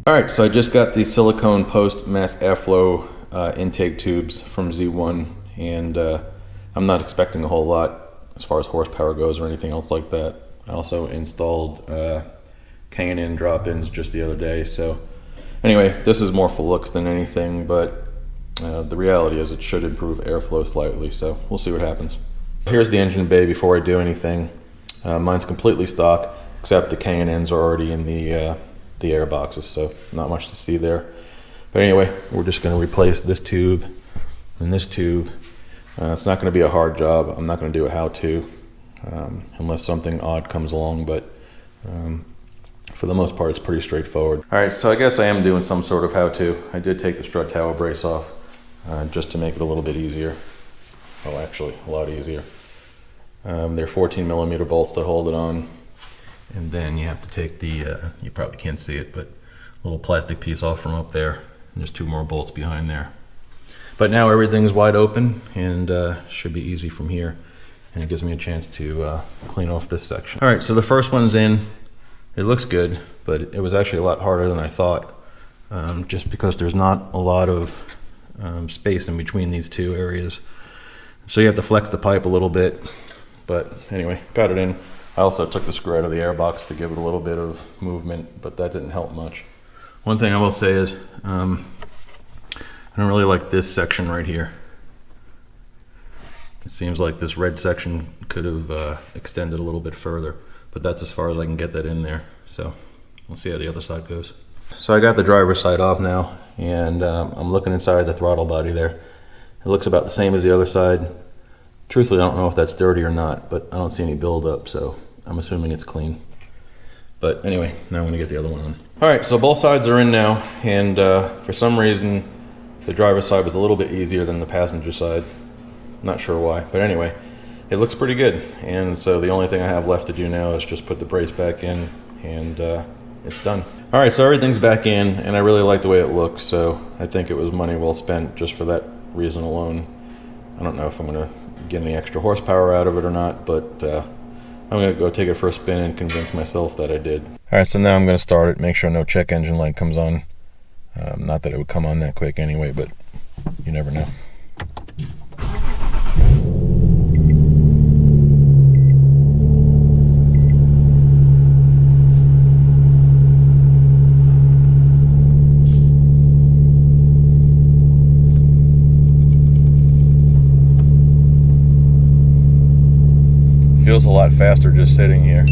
Alright, so I just got the silicone post mass airflow intake tubes from Z1, and I'm not expecting a whole lot as far as horsepower goes or anything else like that. I also installed K&N drop-ins just the other day, so anyway, this is more for looks than anything, but the reality is it should improve airflow slightly, so we'll see what happens. Here's the engine bay before I do anything. Mine's completely stock, except the K&Ns are already in the air boxes, so not much to see there. But anyway, we're just going to replace this tube and this tube. It's not going to be a hard job. I'm not going to do a how-to unless something odd comes along, but for the most part it's pretty straightforward. Alright, so I guess I am doing some sort of how-to. I did take the strut tower brace off just to make it a little bit easier. Oh, actually a lot easier. They're 14mm bolts that hold it on. And then you have to take the, you probably can't see it, but a little plastic piece off from up there. And there's 2 more bolts behind there. But now everything's wide open and should be easy from here. And it gives me a chance to clean off this section. All right, so the first one's in. It looks good, but it was actually a lot harder than I thought, just because there's not a lot of space in between these 2 areas. So you have to flex the pipe a little bit. But anyway, got it in. I also took the screw out of the air box to give it a little bit of movement, but that didn't help much. One thing I will say is, I don't really like this section right here. It seems like this red section could have extended a little bit further, but that's as far as I can get that in there. So we'll see how the other side goes. So I got the driver's side off now, and I'm looking inside the throttle body there. It looks about the same as the other side. Truthfully, I don't know if that's dirty or not, but I don't see any buildup, so I'm assuming it's clean. But anyway, now I'm going to get the other one on. Alright, so both sides are in now, and for some reason the driver's side was a little bit easier than the passenger side. Not sure why, but anyway, it looks pretty good. And so the only thing I have left to do now is just put the brace back in, and it's done. Alright, so everything's back in, and I really like the way it looks, so I think it was money well spent just for that reason alone. I don't know if I'm going to get any extra horsepower out of it or not, but I'm going to go take it for a spin and convince myself that I did. Alright, so now I'm going to start it, make sure no check engine light comes on. Not that it would come on that quick anyway, but you never know. Feels a lot faster just sitting here.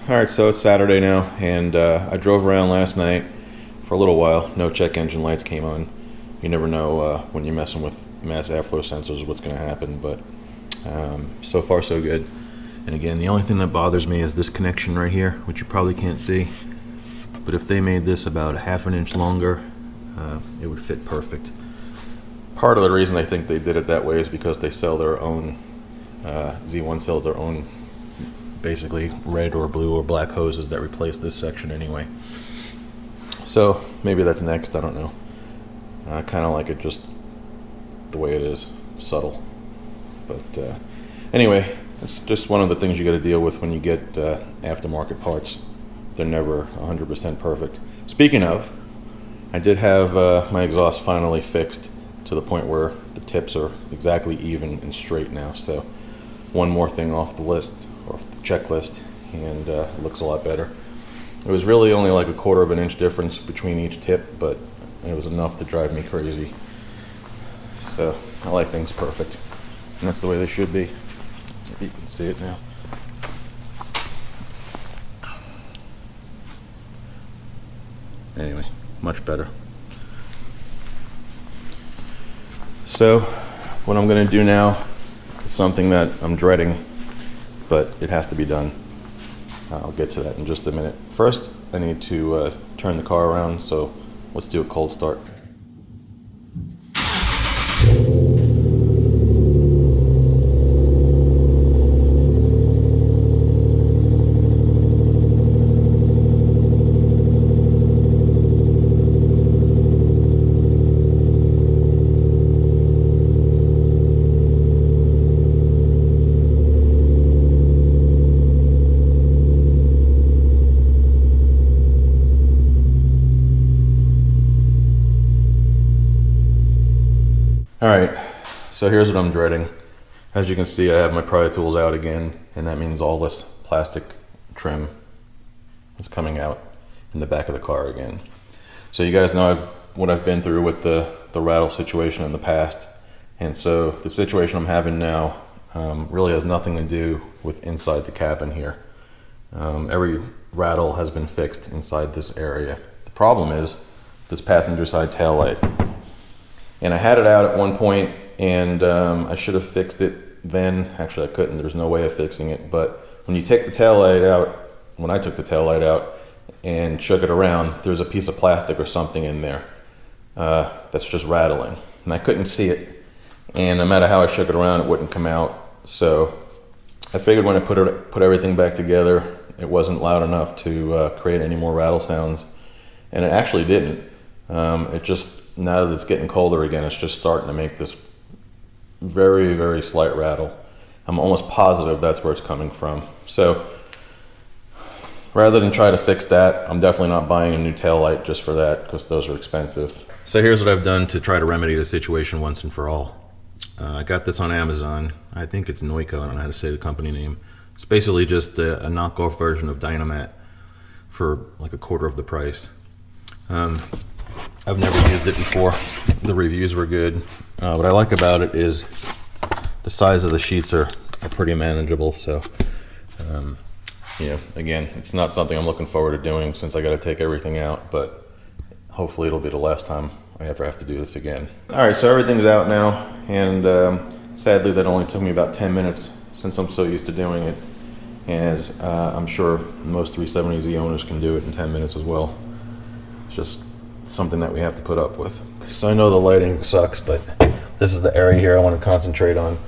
Alright, so it's Saturday now, and I drove around last night for a little while. No check engine lights came on. You never know when you're messing with mass airflow sensors what's going to happen, but so far so good. And again, the only thing that bothers me is this connection right here, which you probably can't see. But if they made this about 1/2 inch longer, it would fit perfect. Part of the reason I think they did it that way is because they sell their own, Z1 sells their own basically red or blue or black hoses that replace this section anyway. So maybe that's next, I don't know. I kind of like it just the way it is, subtle. But anyway, it's just one of the things you got to deal with when you get aftermarket parts. They're never 100% perfect. Speaking of, I did have my exhaust finally fixed to the point where the tips are exactly even and straight now. So one more thing off the list, or off the checklist, and it looks a lot better. It was really only like a 1/4 of an inch difference between each tip, but it was enough to drive me crazy. So I like things perfect, and that's the way they should be. Maybe you can see it now. Anyway, much better. So what I'm going to do now is something that I'm dreading, but it has to be done. I'll get to that in just a minute. First, I need to turn the car around, so let's do a cold start. Alright, so here's what I'm dreading. As you can see, I have my pry tools out again, and that means all this plastic trim is coming out in the back of the car again. So you guys know what I've been through with the rattle situation in the past, and so the situation I'm having now really has nothing to do with inside the cabin here. Every rattle has been fixed inside this area. The problem is this passenger side tail light. And I had it out at one point, and I should have fixed it then. Actually, I couldn't. There's no way of fixing it. But when you take the tail light out, when I took the tail light out and shook it around, there's a piece of plastic or something in there that's just rattling. And I couldn't see it. And no matter how I shook it around, it wouldn't come out. So I figured when I put everything back together, it wasn't loud enough to create any more rattle sounds. And it actually didn't. It just, now that it's getting colder again, it's just starting to make this very, very slight rattle. I'm almost positive that's where it's coming from. So rather than try to fix that, I'm definitely not buying a new tail light just for that, because those are expensive. So here's what I've done to try to remedy the situation once and for all. I got this on Amazon. I think it's Noiko. I don't know how to say the company name. It's basically just a knockoff version of Dynamat for like 1/4 of the price. I've never used it before. The reviews were good. What I like about it is the size of the sheets are pretty manageable. So, you know, again, it's not something I'm looking forward to doing since I got to take everything out, but hopefully it'll be the last time I ever have to do this again. All right, so everything's out now, and sadly that only took me about 10 minutes since I'm so used to doing it. And I'm sure most 370Z owners can do it in 10 minutes as well. It's just something that we have to put up with. So I know the lighting sucks, but this is the area here I want to concentrate on.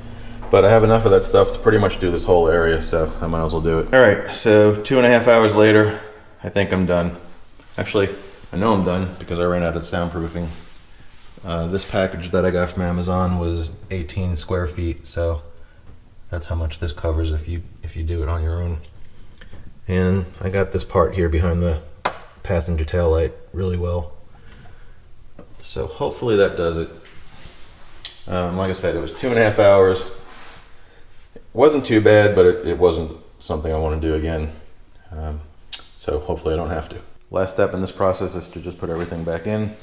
But I have enough of that stuff to pretty much do this whole area, so I might as well do it. All right, so 2.5 hours later, I think I'm done. Actually, I know I'm done because I ran out of soundproofing. This package that I got from Amazon was 18 square feet, so that's how much this covers if you do it on your own. And I got this part here behind the passenger tail light really well. So hopefully that does it. Like I said, it was 2.5 hours. It wasn't too bad, but it wasn't something I want to do again. So hopefully I don't have to. Last step in this process is to just put everything back in.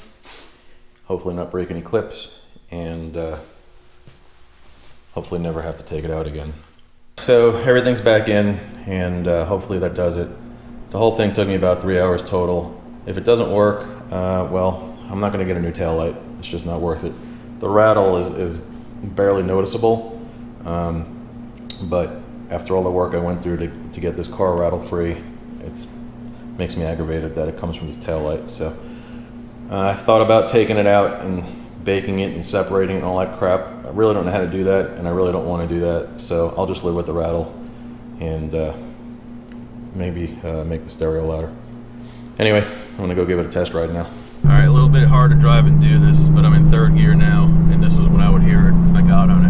Hopefully not break any clips, and hopefully never have to take it out again. So everything's back in, and hopefully that does it. The whole thing took me about 3 hours total. If it doesn't work, well, I'm not going to get a new tail light. It's just not worth it. The rattle is barely noticeable, but after all the work I went through to get this car rattle free, it makes me aggravated that it comes from this tail light. So I thought about taking it out and baking it and separating it and all that crap. I really don't know how to do that, and I really don't want to do that. So I'll just live with the rattle and maybe make the stereo louder. Anyway, I'm gonna go give it a test ride now. All right, a little bit hard to drive and do this, but I'm in 3rd gear now, and this is when I would hear it if I got on it.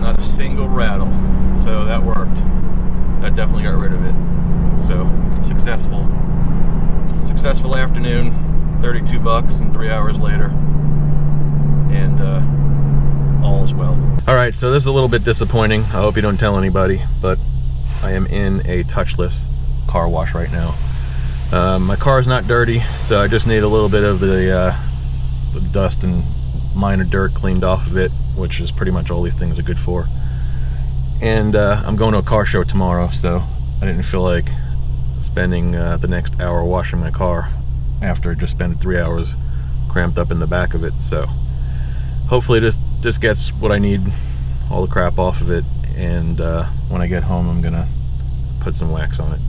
Not a single rattle, so that worked. That definitely got rid of it. successful afternoon, 32 bucks and 3 hours later, and all is well. All right, so this is a little bit disappointing. I hope you don't tell anybody, but I am in a touchless car wash right now. My car is not dirty, so I just need a little bit of the dust and minor dirt cleaned off of it, which is pretty much all these things are good for. And I'm going to a car show tomorrow, so I didn't feel like spending the next hour washing my car after I just spent 3 hours cramped up in the back of it. So hopefully this gets what I need, all the crap off of it, and when I get home I'm gonna put some wax on it.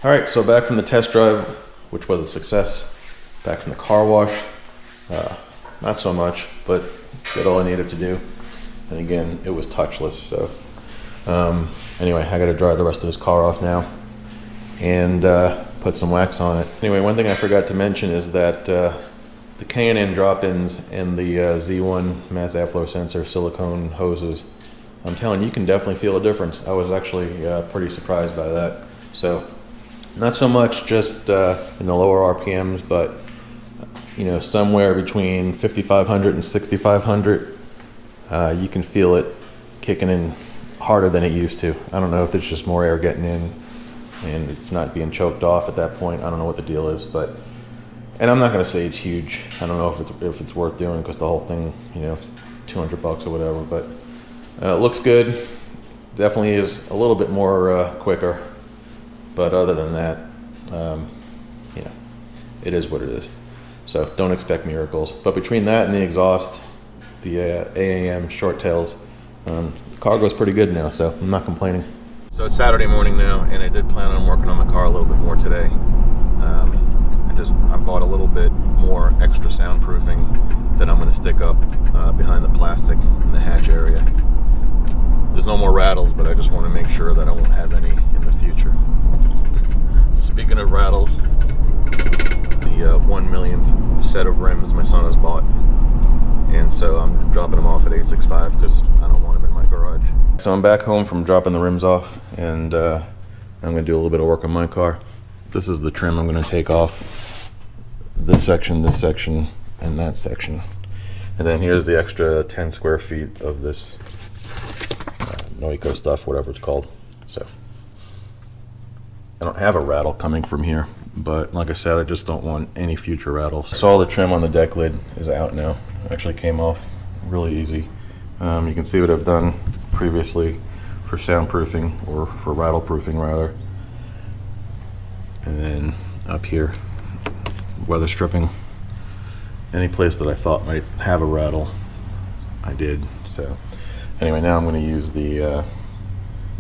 All right, so back from the test drive, which was a success. Back from the car wash, not so much, but did all I needed to do. And again, it was touchless, so anyway, I gotta dry the rest of this car off now and put some wax on it. Anyway, one thing I forgot to mention is that the K&N drop-ins and the Z1 mass airflow sensor silicone hoses, I'm telling you, you can definitely feel a difference. I was actually pretty surprised by that. So not so much just in the lower RPMs, but you know, somewhere between 5,500 and 6,500, you can feel it kicking in harder than it used to. I don't know if there's just more air getting in and it's not being choked off at that point. I don't know what the deal is, but, and I'm not going to say it's huge. I don't know if it's worth doing, because the whole thing, you know, 200 bucks or whatever, but it looks good. Definitely is a little bit more quicker. But other than that, you know, it is what it is. So don't expect miracles. But between that and the exhaust, the AAM short tails, the car goes pretty good now, so I'm not complaining. So it's Saturday morning now, and I did plan on working on my car a little bit more today. I bought a little bit more extra soundproofing that I'm going to stick up behind the plastic in the hatch area. There's no more rattles, but I just want to make sure that I won't have any in the future. Speaking of rattles, the 1 millionth set of rims my son has bought, and so I'm dropping them off at 865 because I don't want them in my garage. So I'm back home from dropping the rims off, and I'm going to do a little bit of work on my car. This is the trim I'm going to take off. This section, and that section. And then here's the extra 10 square feet of this Noiko stuff, whatever it's called. So I don't have a rattle coming from here, but like I said, I just don't want any future rattles. So all the trim on the deck lid is out now. It actually came off really easy. You can see what I've done previously for soundproofing, or for rattle proofing rather. And then up here, weather stripping. Any place that I thought might have a rattle, I did. So anyway, now I'm going to use the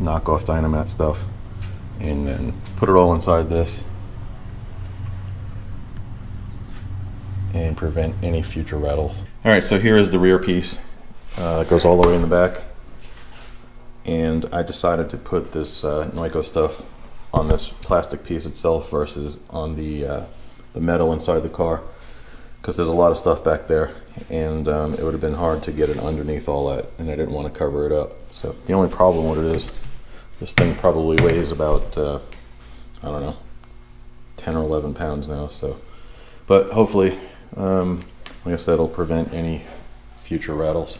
knockoff Dynamat stuff and then put it all inside this and prevent any future rattles. Alright, so here is the rear piece that goes all the way in the back, and I decided to put this Noiko stuff on this plastic piece itself versus on the metal inside the car, because there's a lot of stuff back there, and it would have been hard to get it underneath all that, and I didn't want to cover it up. So the only problem with it is this thing probably weighs about I don't know, 10 or 11 pounds now. So, but hopefully, like I said, it'll prevent any future rattles.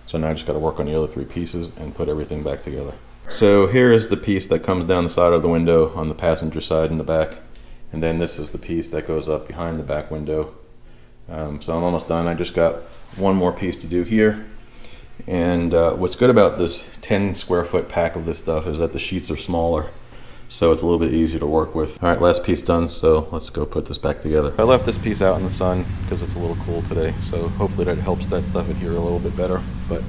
So now I just got to work on the other three pieces and put everything back together. So here is the piece that comes down the side of the window on the passenger side in the back, and then this is the piece that goes up behind the back window. So I'm almost done. I just got one more piece to do here. And what's good about this 10 square foot pack of this stuff is that the sheets are smaller, so it's a little bit easier to work with. All right, last piece done, so let's go put this back together. I left this piece out in the sun because it's a little cool today, so hopefully that helps that stuff adhere a little bit better. But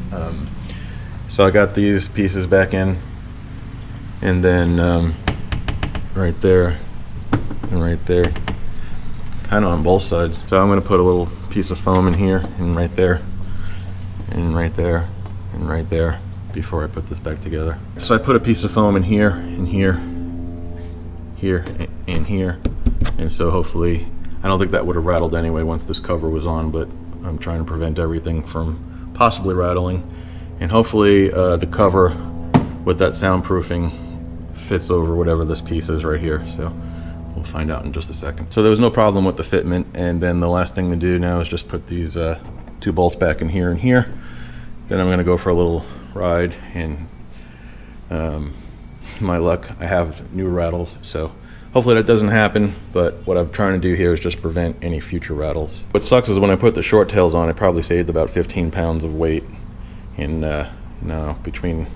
so I got these pieces back in, and then right there and right there, kind of on both sides. So I'm going to put a little piece of foam in here, and right there, and right there, and right there, before I put this back together. So I put a piece of foam in here, and here, here, and here, and so hopefully, I don't think that would have rattled anyway once this cover was on, but I'm trying to prevent everything from possibly rattling. And hopefully the cover with that soundproofing fits over whatever this piece is right here. So we'll find out in just a second. So there was no problem with the fitment, and then the last thing to do now is just put these 2 bolts back in here and here. Then I'm gonna go for a little ride, and my luck, I have new rattles, so hopefully that doesn't happen, but what I'm trying to do here is just prevent any future rattles. What sucks is when I put the short tails on, I probably saved about 15 pounds of weight. And now between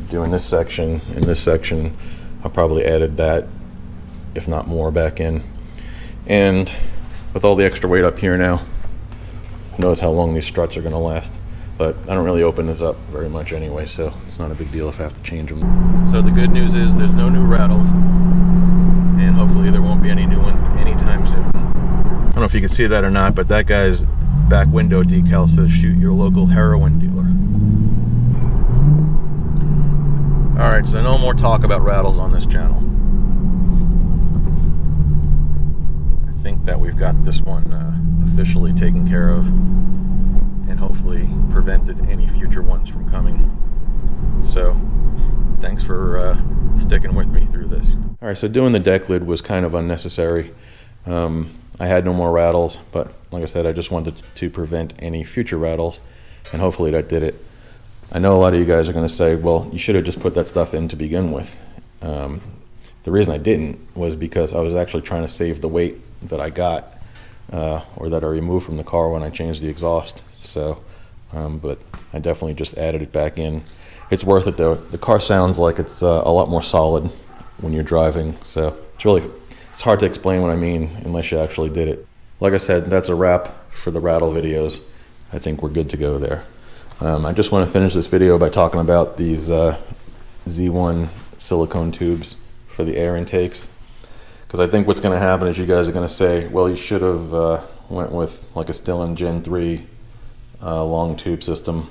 doing this section and this section, I probably added that, if not more, back in. And with all the extra weight up here now, who knows how long these struts are gonna last. But I don't really open this up very much anyway, so it's not a big deal if I have to change them. So the good news is there's no new rattles, and hopefully there won't be any new ones anytime soon. I don't know if you can see that or not, but that guy's back window decal says shoot your local heroin dealer. Alright, so no more talk about rattles on this channel. I think that we've got this one officially taken care of, and hopefully prevented any future ones from coming. So thanks for sticking with me through this. All right, so doing the deck lid was kind of unnecessary. I had no more rattles, but like I said, I just wanted to prevent any future rattles, and hopefully that did it. I know a lot of you guys are going to say, well, you should have just put that stuff in to begin with. The reason I didn't was because I was actually trying to save the weight that I got, or that I removed from the car when I changed the exhaust. So, but I definitely just added it back in. It's worth it though. The car sounds like it's a lot more solid when you're driving. So it's hard to explain what I mean unless you actually did it. Like I said, that's a wrap for the rattle videos. I think we're good to go there. I just want to finish this video by talking about these Z1 silicone tubes for the air intakes. Because I think what's going to happen is you guys are going to say, well, you should have went with like a Stillen Gen 3 long tube system.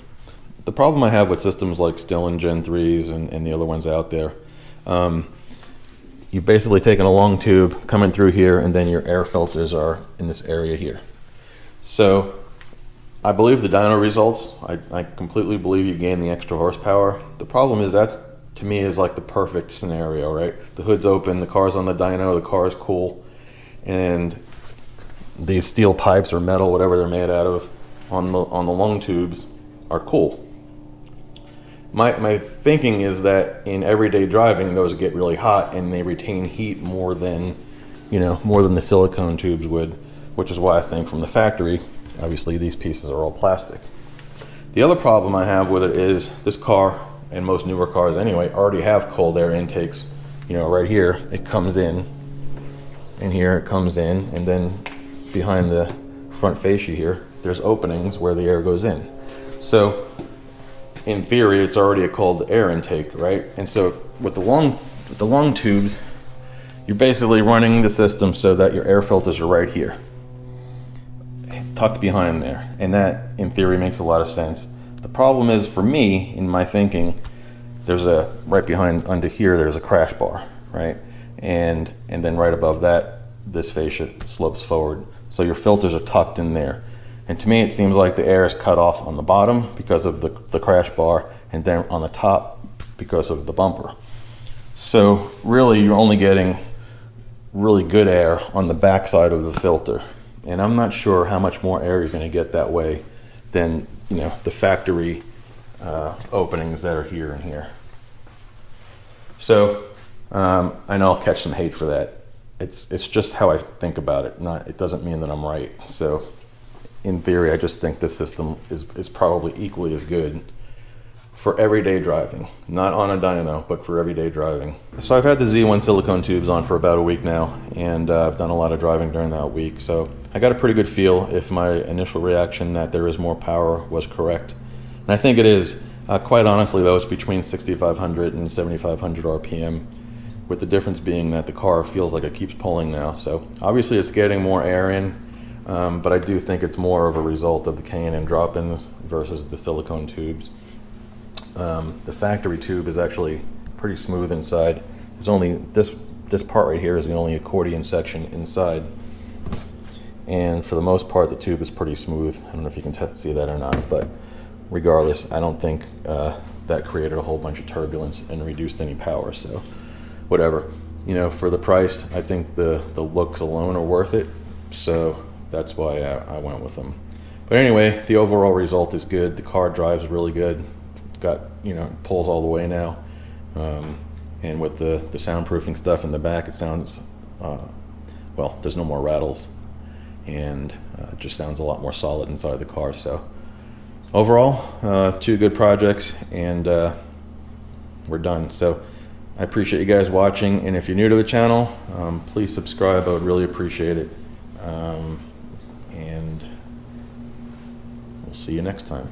The problem I have with systems like Stillen Gen 3s and the other ones out there, you've basically taken a long tube coming through here, and then your air filters are in this area here. So I believe the dyno results. I completely believe you gain the extra horsepower. The problem is that's, to me, is like the perfect scenario, right? The hood's open, the car's on the dyno, the car's cool, and these steel pipes or metal, whatever they're made out of, on the long tubes are cool. My thinking is that in everyday driving, those get really hot and they retain heat more than the silicone tubes would, which is why I think from the factory, obviously these pieces are all plastic. The other problem I have with it is this car, and most newer cars anyway, already have cold air intakes. Right here, it comes in, and here it comes in, and then behind the front fascia here, there's openings where the air goes in. So in theory, it's already a cold air intake, right? And so with the long tubes, you're basically running the system so that your air filters are right here, tucked behind there. And that, in theory, makes a lot of sense. The problem is, for me, in my thinking, there's right behind, under here, there's a crash bar, right? And then right above that, this fascia slopes forward. So your filters are tucked in there. And to me, it seems like the air is cut off on the bottom because of the crash bar, and then on the top because of the bumper. So really, you're only getting really good air on the back side of the filter. And I'm not sure how much more air you're going to get that way than the factory openings that are here and here. So I know I'll catch some hate for that. It's just how I think about it. It doesn't mean that I'm right. So in theory, I just think this system is probably equally as good for everyday driving. Not on a dyno, but for everyday driving. So I've had the Z1 silicone tubes on for about a week now, and I've done a lot of driving during that week. So I got a pretty good feel if my initial reaction that there is more power was correct. And I think it is. Quite honestly though, it's between 6,500 and 7,500 RPM, with the difference being that the car feels like it keeps pulling now. So obviously it's getting more air in. but I do think it's more of a result of the K&N drop-ins versus the silicone tubes. The factory tube is actually pretty smooth inside. There's only this part right here is the only accordion section inside, and for the most part the tube is pretty smooth. I don't know if you can see that or not, but regardless, I don't think that created a whole bunch of turbulence and reduced any power. So whatever, you know, for the price, I think the looks alone are worth it, so that's why I went with them. But anyway, the overall result is good. The car drives really good. Got, you know, pulls all the way now, and with the soundproofing stuff in the back, it sounds well, there's no more rattles, and it just sounds a lot more solid inside the car. So overall, 2 good projects, and we're done. So I appreciate you guys watching, and if you're new to the channel, please subscribe. I would really appreciate it, and we'll see you next time.